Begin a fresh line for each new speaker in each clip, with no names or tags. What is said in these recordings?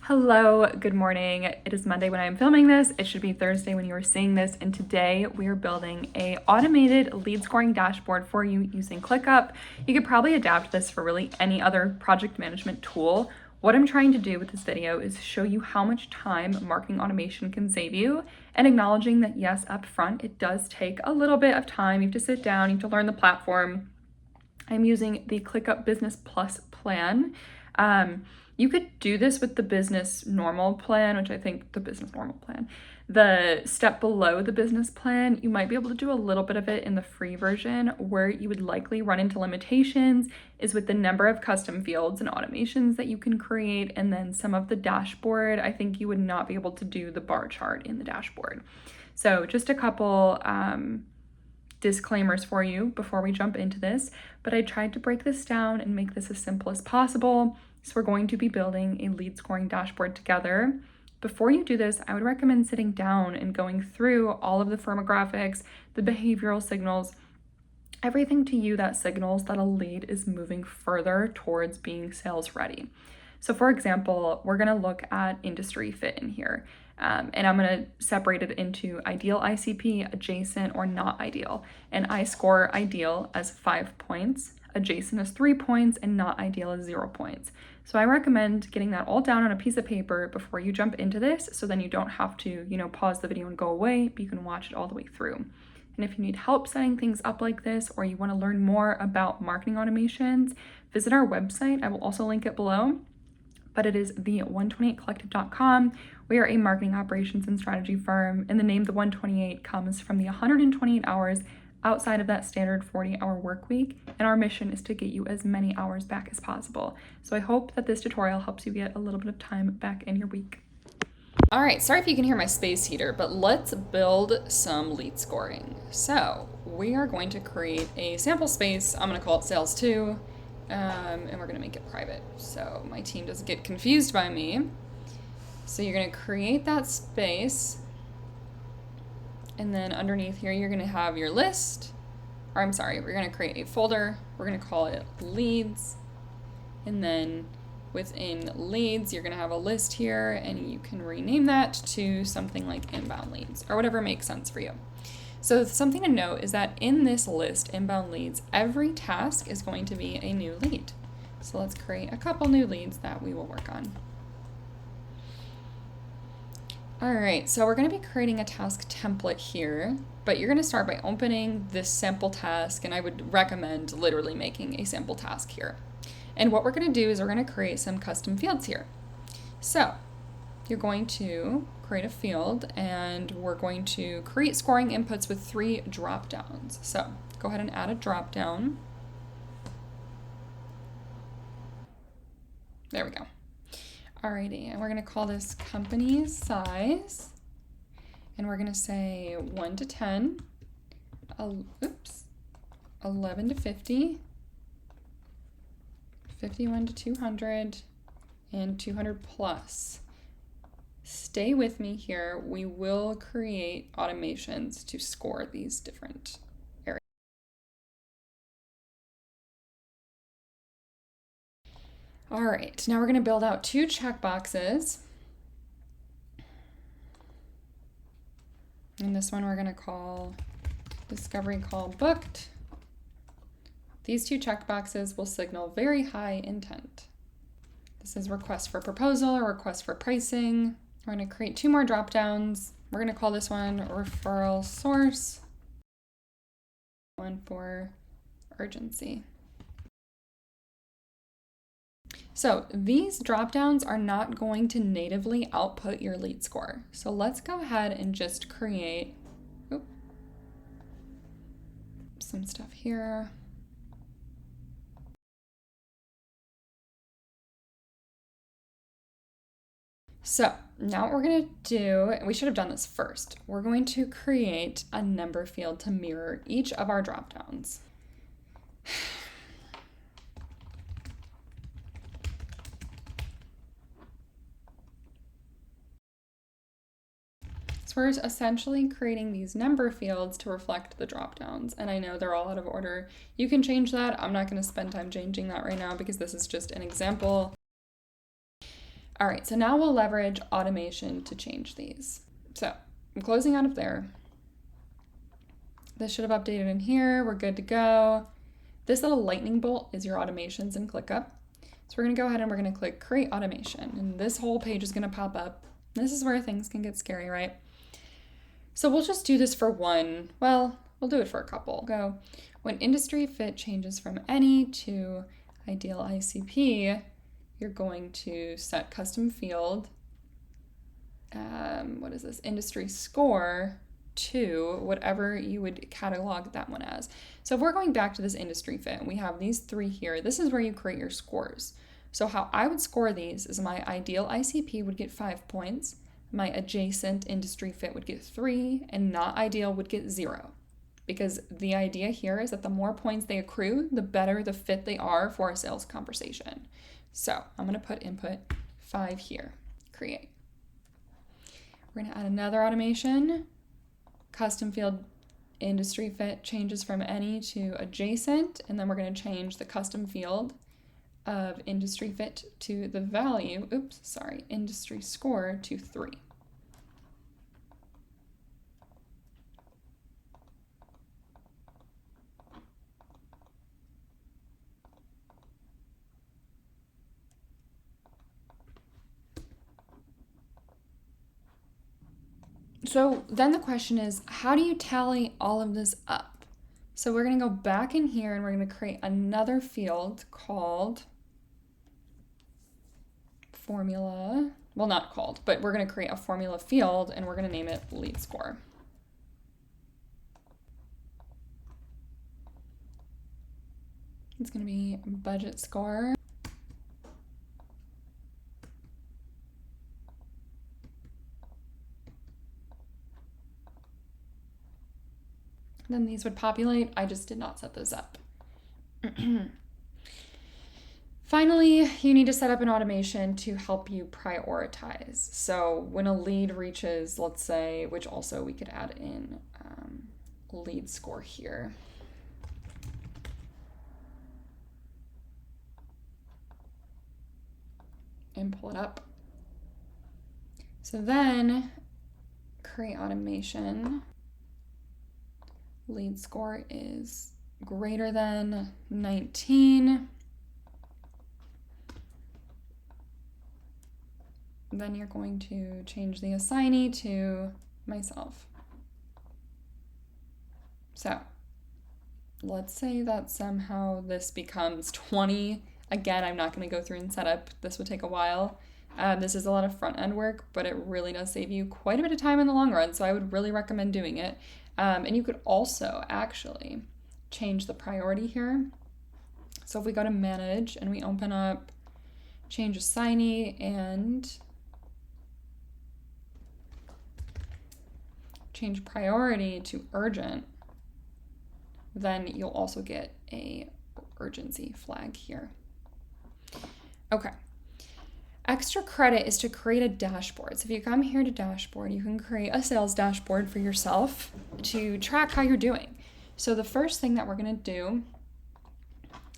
Hello, good morning. It is Monday when I'm filming this. It should be Thursday when you are seeing this. And today we are building a automated lead scoring dashboard for you using ClickUp. You could probably adapt this for really any other project management tool. What I'm trying to do with this video is show you how much time marketing automation can save you, and acknowledging that yes, up front, it does take a little bit of time. You have to sit down, you have to learn the platform. I'm using the ClickUp Business Plus plan. You could do this with the business normal plan, which I think the business normal plan, the step below the business plan, you might be able to do a little bit of it in the free version. Where you would likely run into limitations is with the number of custom fields and automations that you can create, and then some of the dashboard. I think you would not be able to do the bar chart in the dashboard. So just a couple disclaimers for you before we jump into this, but I tried to break this down and make this as simple as possible. So we're going to be building a lead scoring dashboard together. Before you do this, I would recommend sitting down and going through all of the firmographics, the behavioral signals, everything to you that signals that a lead is moving further towards being sales ready. So for example, we're gonna look at industry fit in here. And I'm gonna separate it into ideal ICP, adjacent, or not ideal. And I score ideal as 5 points, adjacent as 3 points, and not ideal as 0 points. So I recommend getting that all down on a piece of paper before you jump into this, so then you don't have to, pause the video and go away, but you can watch it all the way through. And if you need help setting things up like this, or you want to learn more about marketing automations, visit our website. I will also link it below, but it is the128collective.com. We are a marketing operations and strategy firm, and the name The 128 comes from the 128 hours outside of that standard 40-hour work week, and our mission is to get you as many hours back as possible. So I hope that this tutorial helps you get a little bit of time back in your week. All right, sorry if you can hear my space heater, but let's build some lead scoring. So we are going to create a sample space. I'm gonna call it Sales 2, and we're gonna make it private so my team doesn't get confused by me. So you're gonna create that space, and then underneath here, you're gonna have your list, or I'm sorry, we're gonna create a folder. We're gonna call it leads. And then within leads, you're gonna have a list here, and you can rename that to something like inbound leads or whatever makes sense for you. So something to note is that in this list, inbound leads, every task is going to be a new lead. So let's create a couple new leads that we will work on. All right, so we're gonna be creating a task template here, but you're gonna start by opening this sample task, and I would recommend literally making a sample task here. And what we're gonna do is we're gonna create some custom fields here. So you're going to create a field, and we're going to create scoring inputs with 3 drop downs. So go ahead and add a drop down. There we go. Alrighty, and we're gonna call this company size, and we're gonna say 1 to 10, 11 to 50, 51 to 200, and 200 plus. Stay with me here. We will create automations to score these different areas. All right, now we're going to build out 2 checkboxes. And this one we're going to call discovery call booked. These 2 checkboxes will signal very high intent. This is request for proposal or request for pricing. We're going to create 2 more drop downs. We're going to call this one referral source, one for urgency. So these drop downs are not going to natively output your lead score. So let's go ahead and just create some stuff here. So now what we're gonna do, we should have done this first. We're going to create a number field to mirror each of our drop downs. So we're essentially creating these number fields to reflect the drop downs. And I know they're all out of order. You can change that. I'm not gonna spend time changing that right now because this is just an example. All right, so now we'll leverage automation to change these. So I'm closing out of there. This should have updated in here. We're good to go. This little lightning bolt is your automations in ClickUp. So we're gonna go ahead and we're gonna click create automation, and this whole page is gonna pop up. This is where things can get scary, right? So we'll just do this for one. Well, we'll do it for a couple. Go. When industry fit changes from any to ideal ICP, you're going to set custom field, what is this, industry score, to whatever you would catalog that one as. So if we're going back to this industry fit, and we have these three here, this is where you create your scores. So how I would score these is my ideal ICP would get 5 points, my adjacent industry fit would get 3, and not ideal would get 0. Because the idea here is that the more points they accrue, the better the fit they are for a sales conversation. So I'm gonna put input 5 here, create. We're gonna add another automation, custom field industry fit changes from any to adjacent, and then we're gonna change the custom field of industry fit to the value, industry score to 3. So then the question is, how do you tally all of this up? So we're gonna go back in here and we're gonna create another field called formula. Well, not called, but we're gonna create a formula field and we're gonna name it lead score. It's gonna be budget score. Then these would populate. I just did not set those up. Finally, you need to set up an automation to help you prioritize. So when a lead reaches, let's say, which also we could add in lead score here. And pull it up. So then create automation. Lead score is greater than 19. Then you're going to change the assignee to myself. So let's say that somehow this becomes 20. Again, I'm not going to go through and set up. This would take a while. This is a lot of front end work, but it really does save you quite a bit of time in the long run. So I would really recommend doing it. And you could also actually change the priority here. So if we go to manage and we open up change assignee and change priority to urgent, then you'll also get a urgency flag here. Okay. Extra credit is to create a dashboard. So if you come here to dashboard, you can create a sales dashboard for yourself to track how you're doing. So the first thing that we're gonna do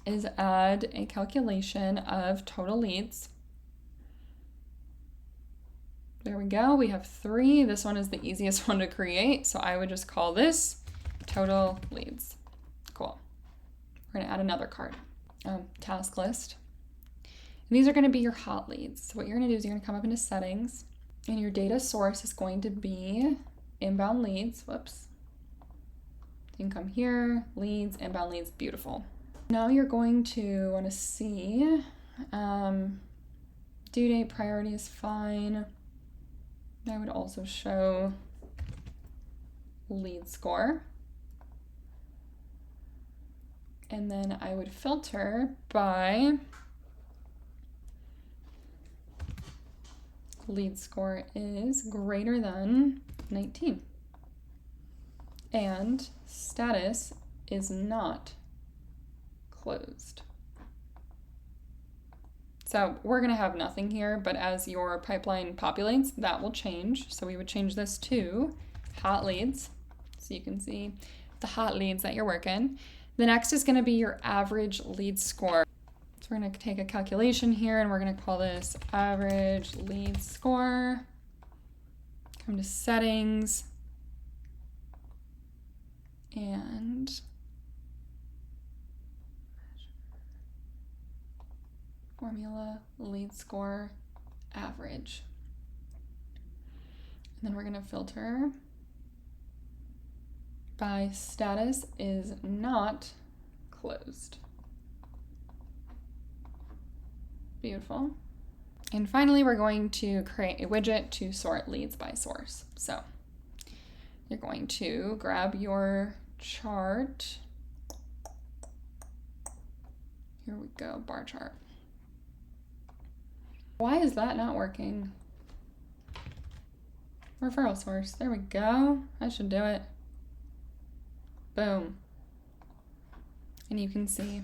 is add a calculation of total leads. There we go, we have 3. This one is the easiest one to create. So I would just call this total leads. Cool. We're gonna add another card, task list. And these are going to be your hot leads. So what you're going to do is you're going to come up into settings and your data source is going to be inbound leads. Whoops. You can come here, leads, inbound leads, beautiful. Now you're going to want to see due date priority is fine. I would also show lead score. And then I would filter by lead score is greater than 19 and status is not closed. So we're gonna have nothing here, but as your pipeline populates, that will change. So we would change this to hot leads. So you can see the hot leads that you're working. The next is gonna be your average lead score. So we're going to take a calculation here and we're going to call this average lead score. Come to settings and formula lead score average. And then we're going to filter by status is not closed. Beautiful. And finally, we're going to create a widget to sort leads by source. So you're going to grab your chart. Here we go, bar chart. Why is that not working? Referral source, there we go. That should do it. Boom. And you can see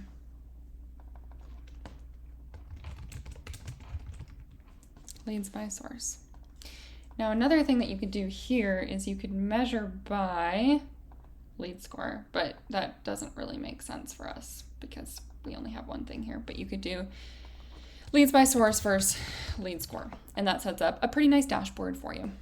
leads by source. Now another thing that you could do here is you could measure by lead score, but that doesn't really make sense for us because we only have one thing here, but you could do leads by source versus lead score, and that sets up a pretty nice dashboard for you.